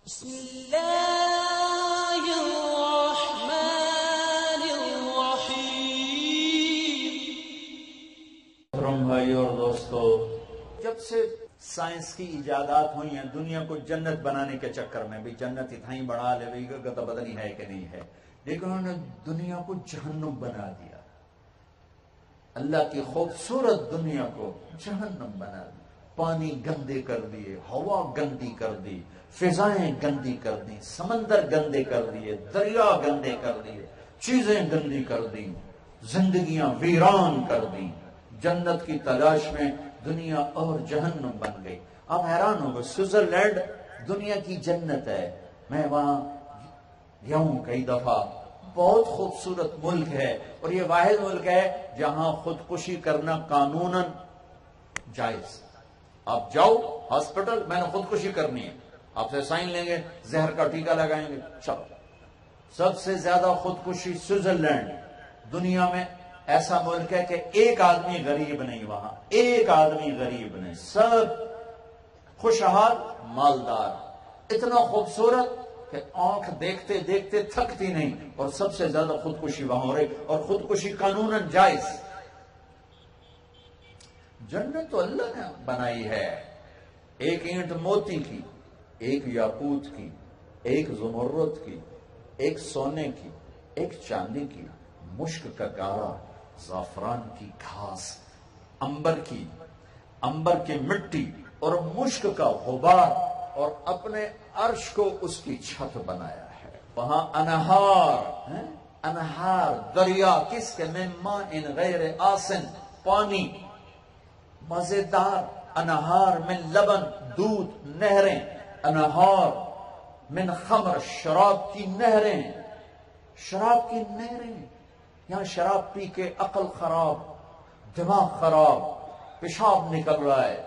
بسم اللہ الرحمن الرحیم۔ بھائی اور دوستو، جب سے سائنس کی ایجادات ہوئی ہیں دنیا کو جنت بنانے کے چکر میں، بھی جنت اتنا ہی بڑھا لے بھائی کا پتہ نہیں ہے کہ نہیں ہے، لیکن انہوں نے دنیا کو جہنم بنا دیا۔ اللہ کی خوبصورت دنیا کو جہنم بنا دیا، پانی گندے کر دیے، ہوا گندی کر دی، فضائیں گندی کر دی، سمندر گندے کر دیے، دریا گندے کر دیے، چیزیں گندی کر دی، زندگیاں ویران کر دی۔ جنت کی تلاش میں دنیا اور جہنم بن گئی۔ آپ حیران ہو گئے، سوئٹزرلینڈ دنیا کی جنت ہے، میں وہاں گیا ہوں کئی دفعہ، بہت خوبصورت ملک ہے، اور یہ واحد ملک ہے جہاں خودکشی کرنا قانوناً جائز۔ آپ جاؤ ہاسپٹل، میں نے خودکشی کرنی ہے، آپ سے سائن لیں گے، زہر کا ٹیکہ لگائیں گے، چلو۔ سب سے زیادہ خودکشی سوئٹزرلینڈ دنیا میں ایسا ملک ہے کہ ایک آدمی غریب نہیں، وہاں ایک آدمی غریب نہیں، سب خوشحال مالدار، اتنا خوبصورت کہ آنکھ دیکھتے دیکھتے تھکتی نہیں، اور سب سے زیادہ خودکشی وہاں ہو رہی، اور خودکشی قانوناً جائز۔ جنت تو اللہ نے بنائی ہے، ایک اینٹ موتی کی، ایک یاقوت کی، ایک زمرد کی، ایک سونے کی، ایک چاندی کی، مشک کا گارا، زعفران کی گھاس، عنبر کی مٹی اور مشک کا غبار، اور اپنے عرش کو اس کی چھت بنایا ہے۔ وہاں انہار دریا، کس کے؟ من ماء غیر آسن، پانی مزیدار، انہار من لبن، دودھ، نہریں، انہار من خمر، شراب کی نہریں، یہاں شراب پی کے عقل خراب، دماغ خراب، پیشاب نکل رہا ہے،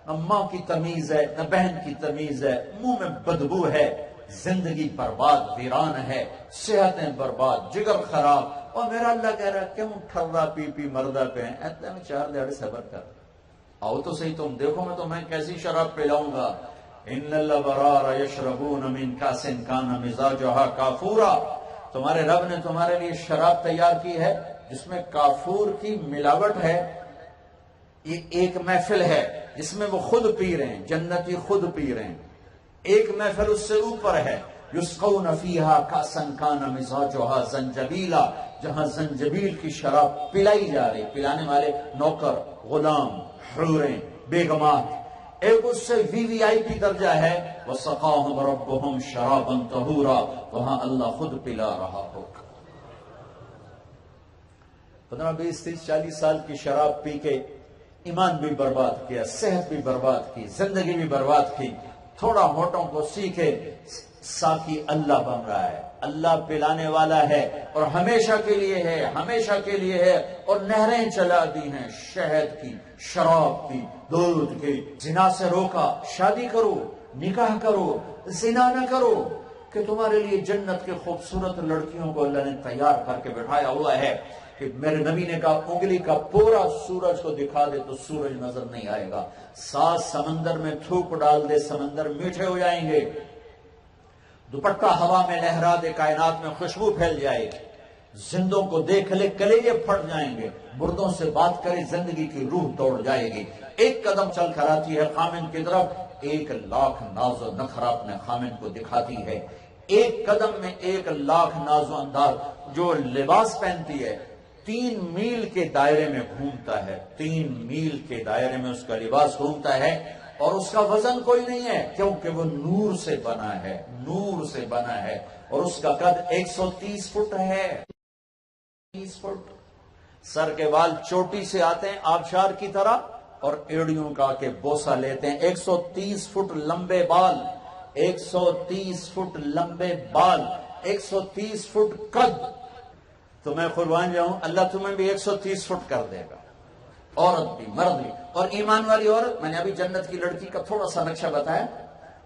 نہ ماں کی تمیز ہے نہ بہن کی تمیز ہے، منہ میں بدبو ہے، زندگی برباد ویران ہے، صحتیں برباد، جگر خراب، اور میرا اللہ کہہ رہا ہے کیوں ٹھرا پی پی مردہ پہ ہیں، اتنے میں 4 دہاڑے صبر کر، آؤ تو صحیح، تم دیکھو میں تمہیں کیسی شراب پلاؤں گا۔ ان الابرار یشربون من کاس کان مزاجها کافورا، تمہارے رب نے تمہارے لیے شراب تیار کی ہے جس میں کافور کی ملاوٹ ہے۔ یہ ایک محفل ہے جس میں وہ خود پی رہے ہیں، جنتی خود پی رہے ہیں، ایک محفل اس سے اوپر ہے، یسقون فیہا کاسا کان مزاجها زنجبیلا، جہاں زنجبیل کی شراب پلائی جا رہی، پلانے والے نوکر، غلام، حوریں، بیگمات، ایک اس سے وی وی آئی پی درجہ ہے، وَسَقَاهُمْ رَبُّهُمْ شَرَابًا طَهُورًا، وہاں اللہ خود پلا رہا ہوگا۔ 15 20 30 40 سال کی شراب پی کے ایمان بھی برباد کیا، صحت بھی برباد کی، زندگی بھی برباد کی۔ تھوڑا ہونٹوں کو سیکھے، ساقی اللہ بن رہا ہے، اللہ پلانے والا ہے، اور ہمیشہ کے لیے ہے، ہمیشہ کے لیے ہے، اور نہریں چلا دی ہیں شہد کی، شراب کی، دودھ کی۔ زنا سے روکا، شادی کرو، نکاح کرو، زنا نہ کرو، کہ تمہارے لیے جنت کے خوبصورت لڑکیوں کو اللہ نے تیار کر کے بٹھایا ہوا ہے، کہ میرے نبی نے کہا انگلی کا پورا سورج کو دکھا دے تو سورج نظر نہیں آئے گا، 7 سمندر میں تھوک ڈال دے سمندر میٹھے ہو جائیں گے، دوپٹہ ہوا میں لہرا دے کائنات میں خوشبو پھیل جائے گی، زندوں کو دیکھ لے کلیجے پھٹ جائیں گے، مردوں سے بات کرے زندگی کی روح دوڑ جائے گی، ایک قدم چل کر آتی ہے خامن کی طرف، 1 لاکھ ناز و نخرہ اپنے خامن کو دکھاتی ہے، ایک قدم میں 1 لاکھ ناز و انداز، جو لباس پہنتی ہے 3 میل کے دائرے میں گھومتا ہے، 3 میل کے دائرے میں اس کا لباس گھومتا ہے، اور اس کا وزن کوئی نہیں ہے، کیونکہ وہ نور سے بنا ہے، نور سے بنا ہے، اور اس کا قد 130 فٹ ہے، 30 فٹ، سر کے بال چوٹی سے آتے ہیں آبشار کی طرح، اور ایڑیوں کا کے بوسہ لیتے ہیں، 130 فٹ لمبے بال، 130 فٹ لمبے بال، 130 فٹ قد۔ تو میں قربان جاؤں، اللہ تمہیں بھی 130 فٹ کر دے گا، عورت بھی مرد بھی، اور ایمان والی عورت۔ میں نے ابھی جنت کی لڑکی کا تھوڑا سا نقشہ بتایا،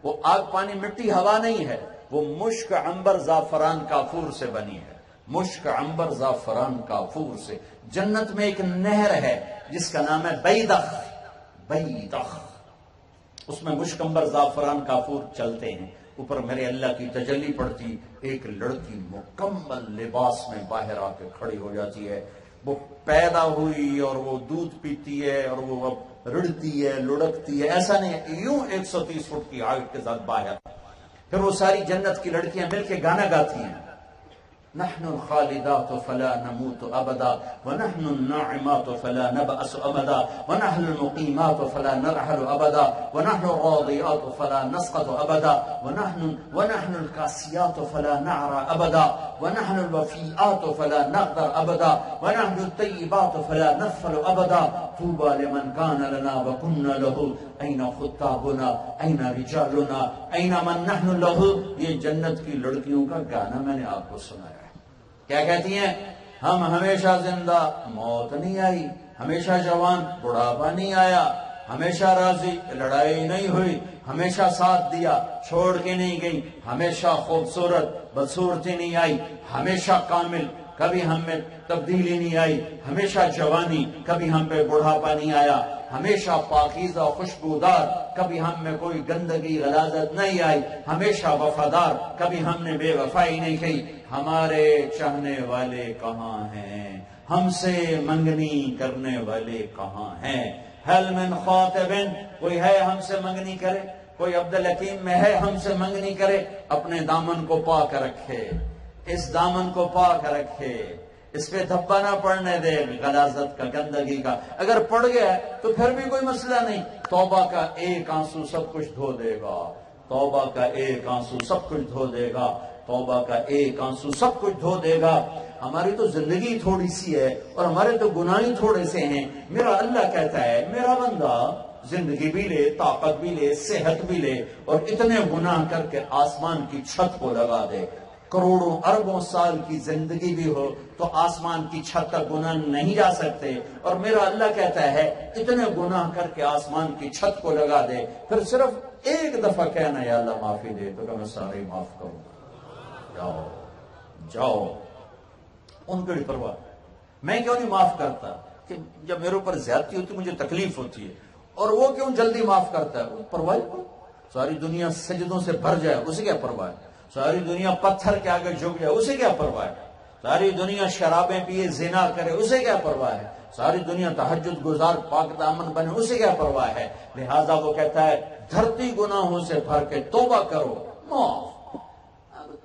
وہ آگ پانی مٹی ہوا نہیں ہے، وہ مشک عنبر زعفران کافور سے بنی ہے، مشک عنبر زعفران کافور سے۔ جنت میں ایک نہر ہے جس کا نام ہے بیدخ، اس میں مشک عنبر زعفران کافور چلتے ہیں، اوپر میرے اللہ کی تجلی پڑتی، ایک لڑکی مکمل لباس میں باہر آ کے کھڑی ہو جاتی ہے. وہ پیدا ہوئی اور وہ دودھ پیتی ہے اور وہ اب رڑتی ہے، لڑکتی ہے، ایسا نہیں ہے، یوں 130 فٹ کی ہائٹ کے ساتھ باہر. پھر وہ ساری جنت کی لڑکیاں مل کے گانا گاتی ہیں، نحن الخالدات فلا نموت ابدا ونحن الناعمات فلا نبأس ابدا ونحن المقيمات فلا نرحل ابدا ونحن الراضيات فلا نسقط ابدا ونحن الكاسيات فلا نعرى ابدا ونحن الوفيات فلا نغدر ابدا ونحن الطيبات فلا نغفل ابدا طوبى لمن كان لنا وكنا له اين خطابنا اين رجالنا اين من نحن له. یہ جنت کی لڑکیوں کا گانا میں نے آپ کو سنایا. کیا کہتی ہیں؟ ہم ہمیشہ زندہ، موت نہیں آئی، ہمیشہ جوان، بڑھاپا نہیں آیا، ہمیشہ راضی، لڑائی نہیں ہوئی، ہمیشہ ساتھ دیا، چھوڑ کے نہیں گئی، ہمیشہ خوبصورت، بدصورتی نہیں آئی، ہمیشہ کامل، کبھی ہم میں تبدیلی نہیں آئی، ہمیشہ جوانی، کبھی ہم پہ بڑھاپا نہیں آیا، ہمیشہ پاکیزہ خوشبودار، کبھی ہم میں کوئی گندگی غلاظت نہیں آئی، ہمیشہ وفادار، کبھی ہم نے بے وفائی نہیں کی. ہمارے چاہنے والے کہاں ہیں؟ ہم سے منگنی کرنے والے کہاں ہیں؟ حل من خاطب، کوئی ہے ہم سے منگنی کرے؟ کوئی عبدالحکیم میں ہے ہم سے منگنی کرے؟ اپنے دامن کو پاک رکھے، اس دامن کو پاک رکھے، اس پہ دھبا نہ پڑنے دے غلاظت کا، گندگی کا. اگر پڑ گیا تو پھر بھی کوئی مسئلہ نہیں، توبہ کا ایک آنسو سب کچھ دھو دے گا. توبہ کا ایک آنسو سب کچھ دھو دے گا. توبہ کا ایک آنسو سب کچھ دھو دے گا. ہماری تو زندگی تھوڑی سی ہے اور ہمارے تو گناہ ہی تھوڑے سے ہیں. میرا اللہ کہتا ہے میرا بندہ زندگی بھی لے، طاقت بھی لے، صحت بھی لے اور اتنے گناہ کر کے آسمان کی چھت کو لگا دے. کروڑوں اربوں سال کی زندگی بھی ہو تو آسمان کی چھت تک گناہ نہیں جا سکتے. اور میرا اللہ کہتا ہے اتنے گناہ کر کے آسمان کی چھت کو لگا دے، پھر صرف ایک دفعہ کہنا یا اللہ معافی دے تو کہ میں سارے معاف کروں. جاؤ جاؤ، ان کی پرواہ. میں کیوں نہیں معاف کرتا؟ کہ جب میرے اوپر زیادتی ہوتی مجھے تکلیف ہوتی ہے، اور وہ کیوں جلدی معاف کرتا ہے؟ پرواہ کو ساری دنیا سجدوں سے بھر جائے اسے کیا پرواہ ہے؟ ساری دنیا پتھر کے آگے جھک جائے اسے کیا پرواہ ہے؟ ساری دنیا شرابیں پیے، زنا کرے اسے کیا پرواہ ہے؟ ساری دنیا تہجد گزار، پاک دامن بنے اسے کیا پرواہ ہے؟ لہذا وہ کہتا ہے دھرتی گناہوں سے بھر کے توبہ کرو، معاف.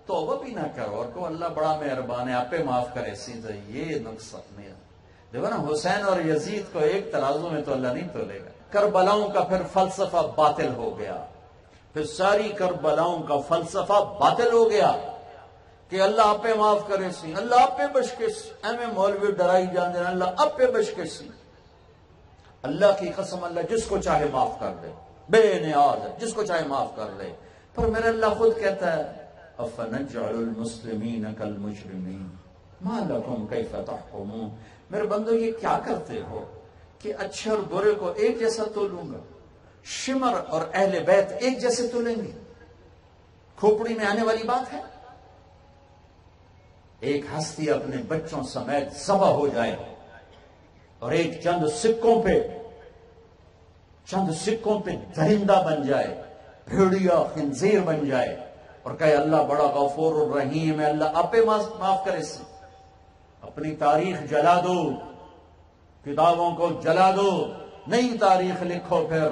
توبہ بھی نہ کرو اور کو اللہ بڑا مہربان ہے آپ پہ معاف کرے، سیدھا یہ نقصان نہیں. دیکھو نا حسین اور یزید کو ایک ترازو میں تو اللہ نہیں تولے گا. کربلاؤں کا پھر فلسفہ باطل ہو گیا، پھر ساری کربلاؤں کا فلسفہ باطل ہو گیا کہ اللہ آپ پہ معاف کرے سی، اللہ آپ پہ بشکے سی. میں مولوی ڈرائی جان دینا، اللہ آپ پہ بشکے سی. اللہ کی قسم اللہ جس کو چاہے معاف کر دے، بے نیاز ہے، جس کو چاہے معاف کر دے. پر میرا اللہ خود کہتا ہے افنجعل المسلمین کالمجرمین ما لکم کیف تحکمون. میرے بندو یہ کیا کرتے ہو کہ اچھے اور برے کو ایک جیسا تولوں گا؟ شمر اور اہل بیت ایک جیسے تولیں گے؟ کھوپڑی میں آنے والی بات ہے. ایک ہستی اپنے بچوں سمیت ذبح ہو جائے اور ایک چند سکوں پہ درندہ بن جائے، بھیڑیا خنزیر بن جائے اور کہے اللہ بڑا غفور الرحیم ہے، اللہ آپ پہ معاف کرے سی. اپنی تاریخ جلا دو، کتابوں کو جلا دو، نئی تاریخ لکھو. پھر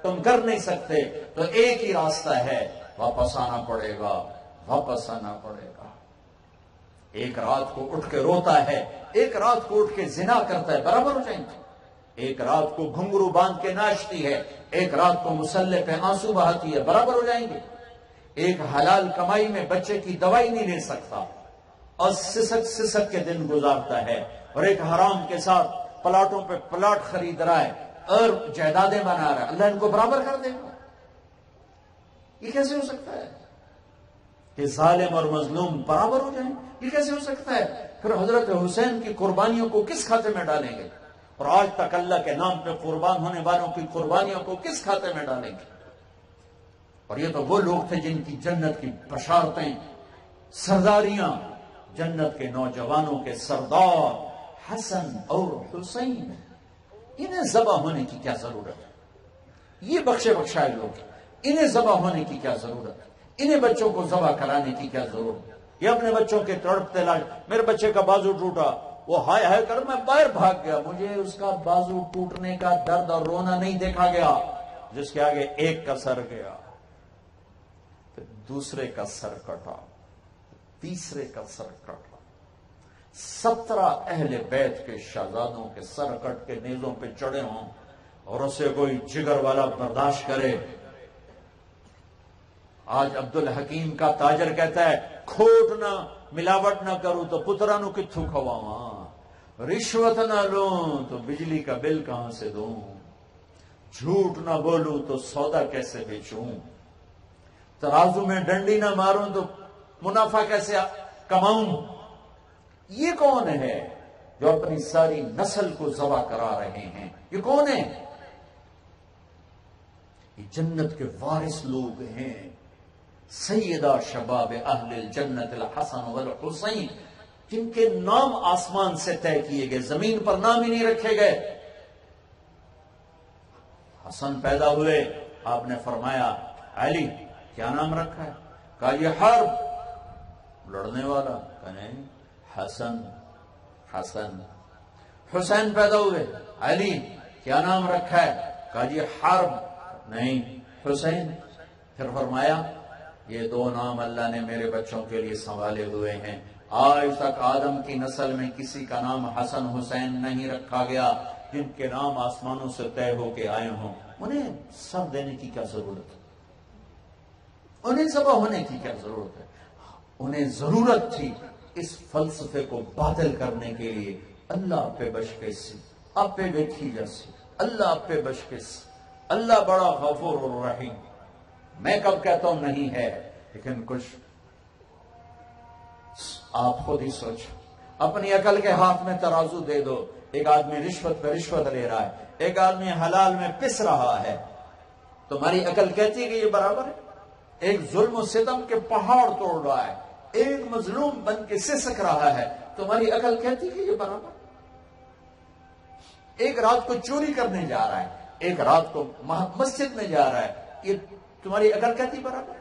تم کر نہیں سکتے تو ایک ہی راستہ ہے، واپس آنا پڑے گا، واپس آنا پڑے گا. ایک رات کو اٹھ کے روتا ہے، ایک رات کو اٹھ کے زنا کرتا ہے، برابر ہو جائیں گے. ایک رات کو گھنگرو باندھ کے ناچتی ہے، ایک رات کو مسلح پہ آنسو بہاتی ہے، برابر ہو جائیں گے. ایک حلال کمائی میں بچے کی دوائی نہیں لے سکتا اور سسک کے دن گزارتا ہے، اور ایک حرام کے ساتھ پلاٹوں پہ پلاٹ خرید رہا ہے اور جائیدادیں بنا رہا ہے. اللہ ان کو برابر کر دے گا؟ یہ کیسے ہو سکتا ہے کہ ظالم اور مظلوم برابر ہو جائیں؟ یہ کیسے ہو سکتا ہے؟ پھر حضرت حسین کی قربانیوں کو کس کھاتے میں ڈالیں گے؟ اور آج تک اللہ کے نام پہ قربان ہونے والوں کی قربانیوں کو کس کھاتے میں ڈالیں گے؟ اور یہ تو وہ لوگ تھے جن کی جنت کی بشارتیں، سرداریاں، جنت کے نوجوانوں کے سردار حسن اور حسین. انہیں ذبح ہونے کی کیا ضرورت ہے؟ یہ بخشے بخشائے لوگ، انہیں ذبح ہونے کی کیا ضرورت ہے؟ انہیں بچوں کو ذبح کرانے کی کیا ضرورت ہے؟ یہ اپنے بچوں کے تڑپتے لاش، میرے بچے کا بازو ٹوٹا، وہ ہائے ہائے کر میں باہر بھاگ گیا، مجھے اس کا بازو ٹوٹنے کا درد اور رونا نہیں دیکھا گیا، جس کے آگے ایک کا سر گیا، پھر دوسرے کا سر کٹا، تیسرے کا سر کٹا، 17 اہل بیت کے شہزادوں کے سر کٹ کے نیزوں پہ چڑھے ہوں اور اسے کوئی جگر والا برداشت کرے۔ آج عبد الحکیم کا تاجر کہتا ہے کھوٹ نہ ملاوٹ نہ کروں تو پترانو کتھوں کھواواں، رشوت نہ لوں تو بجلی کا بل کہاں سے دوں، جھوٹ نہ بولوں تو سودا کیسے بیچوں، ترازو میں ڈنڈی نہ ماروں تو منافع کیسے کماؤں۔ یہ کون ہے جو اپنی ساری نسل کو ذبح کرا رہے ہیں؟ یہ کون ہے؟ یہ جنت کے وارث لوگ ہیں، سیدہ شباب اہل الجنت الحسن والحسین، جن کے نام آسمان سے طے کیے گئے، زمین پر نام ہی نہیں رکھے گئے۔ حسن پیدا ہوئے، آپ نے فرمایا علی کیا نام رکھا ہے؟ کہا یہ حرب، لڑنے والا، کہا نہیں حسن حسن۔ حسین پیدا ہوئے، علی کیا نام رکھا ہے؟ کہا یہ حرب، نہیں حسین۔ پھر فرمایا یہ 2 نام اللہ نے میرے بچوں کے لیے سنبھالے ہوئے ہیں، آج تک آدم کی نسل میں کسی کا نام حسن حسین نہیں رکھا گیا، جن کے نام آسمانوں سے طے ہو کے آئے ہوں، انہیں سر دینے کی کیا ضرورت ہے؟ انہیں ذبح ہونے کی کیا ضرورت ہے؟ انہیں ضرورت تھی اس فلسفے کو باطل کرنے کے لیے اللہ پہ بشکش سی، آپ پہ دیکھی جیسی، اللہ پہ بشکش، اللہ بڑا غفور الرحیم۔ میں کب کہتا ہوں نہیں ہے، لیکن کچھ آپ خود ہی سوچو، اپنی عقل کے ہاتھ میں ترازو دے دو، ایک آدمی رشوت پہ رشوت لے رہا ہے، ایک آدمی حلال میں پس رہا ہے، تمہاری عقل کہتی ہے کہ یہ برابر ہے؟ ایک ظلم و ستم کے پہاڑ توڑ رہا ہے، ایک مظلوم بن کے سسک رہا ہے، تمہاری عقل کہتی ہے کہ یہ برابر؟ ایک رات کو چوری کرنے جا رہا ہے، ایک رات کو مسجد میں جا رہا ہے، یہ تمہاری عقل کہتی برابر؟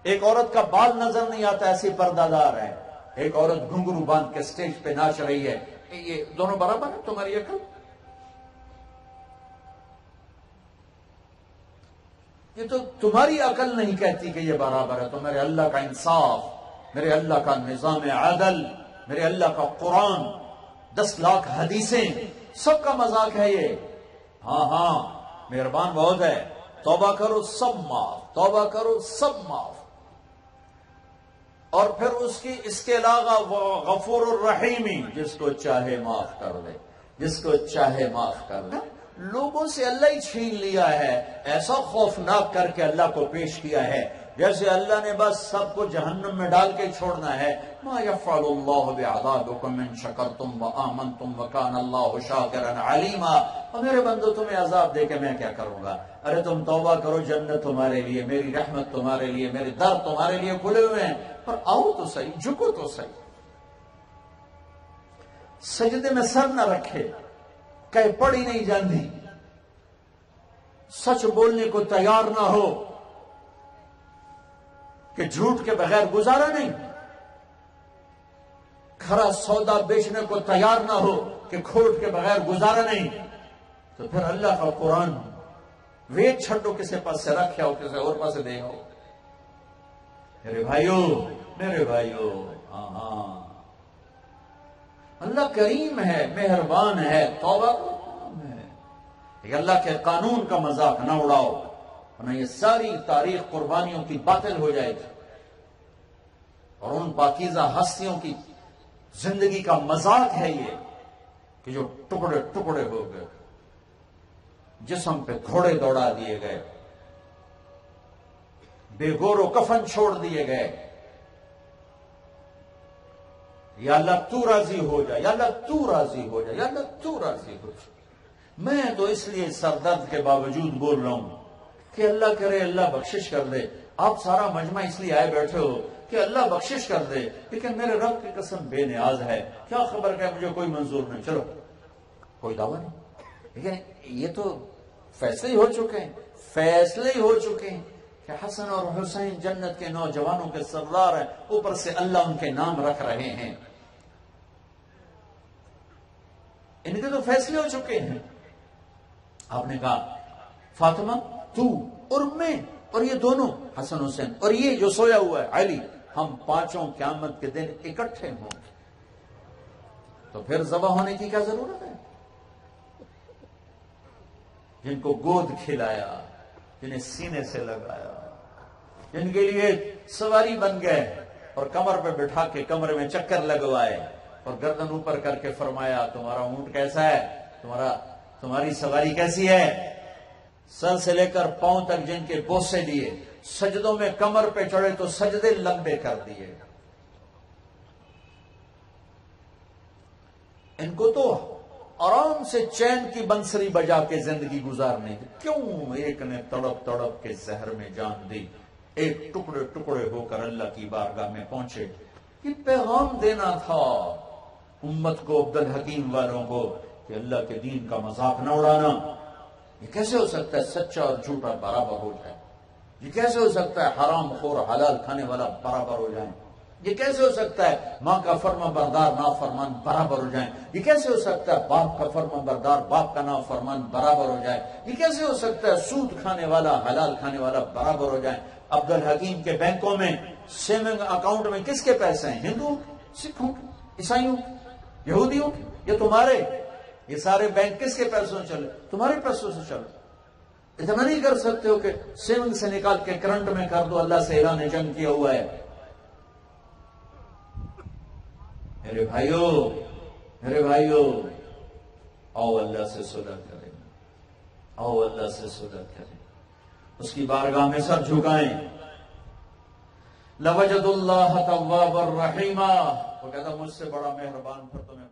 ایک عورت کا بال نظر نہیں آتا ایسی پردہ دار ہے، ایک عورت گھنگرو باندھ کے سٹیج پہ ناچ رہی ہے، یہ دونوں برابر ہیں تمہاری عقل؟ یہ تو تمہاری عقل نہیں کہتی کہ یہ برابر ہے، تو میرے اللہ کا انصاف، میرے اللہ کا نظام عدل، میرے اللہ کا قرآن، 10 لاکھ حدیثیں، سب کا مذاق ہے یہ۔ ہاں ہاں مہربان بہت ہے، توبہ کرو سب معاف، توبہ کرو سب معاف، اور پھر اس کے علاوہ وہ غفور الرحیمی، جس کو چاہے معاف کر دے، جس کو چاہے معاف کر دے۔ لوگوں سے اللہ ہی چھین لیا ہے، ایسا خوفناک کر کے اللہ کو پیش کیا ہے جیسے اللہ نے بس سب کو جہنم میں ڈال کے چھوڑنا ہے۔ ما یفعل اللہ بعذابکم ان شکرتم وآمنتم وکان اللہ شاکرا علیما۔ اور میرے بندو تمہیں عذاب دے کے میں کیا کروں گا؟ ارے تم توبہ کرو، جنت تمہارے لیے، میری رحمت تمہارے لیے، میرے در تمہارے لیے کھلے ہوئے ہیں، پر آؤ تو صحیح، جھکو تو صحیح، سجدے میں سر نہ رکھے، کہیں پڑی نہیں جاندی، سچ بولنے کو تیار نہ ہو کہ جھوٹ کے بغیر گزارا نہیں، کھرا سودا بیچنے کو تیار نہ ہو کہ کھوٹ کے بغیر گزارا نہیں، تو پھر اللہ کا قرآن ویچ چھٹو، کسی پاس سے رکھ آؤ، کسی اور پاس سے دے آؤ۔ میرے بھائیو، ہاں اللہ کریم ہے، مہربان ہے، توبہ ہے، لیکن اللہ کے قانون کا مذاق نہ اڑاؤ، ورنہ یہ ساری تاریخ قربانیوں کی باطل ہو جائے گی، اور ان پاکیزہ ہستیوں کی زندگی کا مذاق ہے یہ کہ جو ٹکڑے ٹکڑے ہو گئے، جسم پہ گھوڑے دوڑا دیے گئے، بے گور و کفن چھوڑ دیے گئے۔ یا اللہ تو راضی ہو جا، یا اللہ تو راضی ہو جا، یا اللہ تو راضی ہو جا۔ میں تو اس لیے سردرد کے باوجود بول رہا ہوں کہ اللہ کرے اللہ بخشش کر دے۔ آپ سارا مجمع اس لیے آئے بیٹھے ہو کہ اللہ بخشش کر دے، لیکن میرے رب کی قسم بے نیاز ہے، کیا خبر کہ مجھے کوئی منظور نہیں، چلو کوئی دعویٰ نہیں، لیکن یہ تو فیصلے ہی ہو چکے ہیں، فیصلے ہی ہو چکے ہیں کہ حسن اور حسین جنت کے نوجوانوں کے سردار ہیں، اوپر سے اللہ ان کے نام رکھ رہے ہیں. ان کے تو فیصلے ہو چکے ہیں. آپ نے کہا فاطمہ تو اور میں اور یہ دونوں حسن حسین اور یہ جو سویا ہوا ہے علی، ہم پانچوں قیامت کے دن اکٹھے ہوں، تو پھر ذبح ہونے کی کیا ضرورت ہے؟ جن کو گود کھلایا، جنہیں سینے سے لگایا، جن کے لیے سواری بن گئے اور کمر پہ بٹھا کے کمرے میں چکر لگوائے اور گردن اوپر کر کے فرمایا تمہارا اونٹ کیسا ہے، تمہاری سواری کیسی ہے، سر سے لے کر پاؤں تک جن کے بوسے لیے، سجدوں میں کمر پہ چڑھے تو سجدے لمبے کر دیے. ان کو تو آرام سے چین کی بنسری بجا کے زندگی گزارنے کی، کیوں ایک نے تڑپ تڑپ کے زہر میں جان دی، ایک ٹکڑے ٹکڑے ہو کر اللہ کی بارگاہ میں پہنچے. یہ پیغام دینا تھا امت کو، عبد الحکیم والوں کو، کہ اللہ کے دین کا مذاق نہ اڑانا. یہ کیسے ہو سکتا ہے سچا اور جھوٹا برابر ہو جائے؟ یہ کیسے ہو سکتا ہے حرام خور حلال کھانے والا برابر ہو جائیں؟ یہ کیسے ہو سکتا ہے ماں کا فرما بردار نافرمان برابر ہو جائیں؟ یہ کیسے ہو سکتا ہے باپ کا فرما بردار باپ کا نافرمان برابر ہو جائے؟ یہ کیسے ہو سکتا ہے سود کھانے والا حلال کھانے والا برابر ہو جائیں؟ عبد الحکیم کے بینکوں میں سیونگ اکاؤنٹ میں کس کے پیسے ہیں؟ ہندوؤں، سکھوں، عیسائیوں، یہودیوں، یہ تمہارے؟ یہ سارے بینک کس کے پیسوں سے چلے؟ تمہارے پیسوں سے چلے. اتنا نہیں کر سکتے ہو کہ سیونگ سے نکال کے کرنٹ میں کر دو، اللہ سے اعلان جنگ کیا ہوا ہے. میرے بھائیو آؤ اللہ سے صلح کریں، آؤ اللہ سے صلح کریں، اس کی بارگاہ میں سر جھکائیں. لَوَجَدُ اللَّهَ تَوَّابًا رَحِيمًا، وہ کہتا مجھ سے بڑا مہربان پھر تمہیں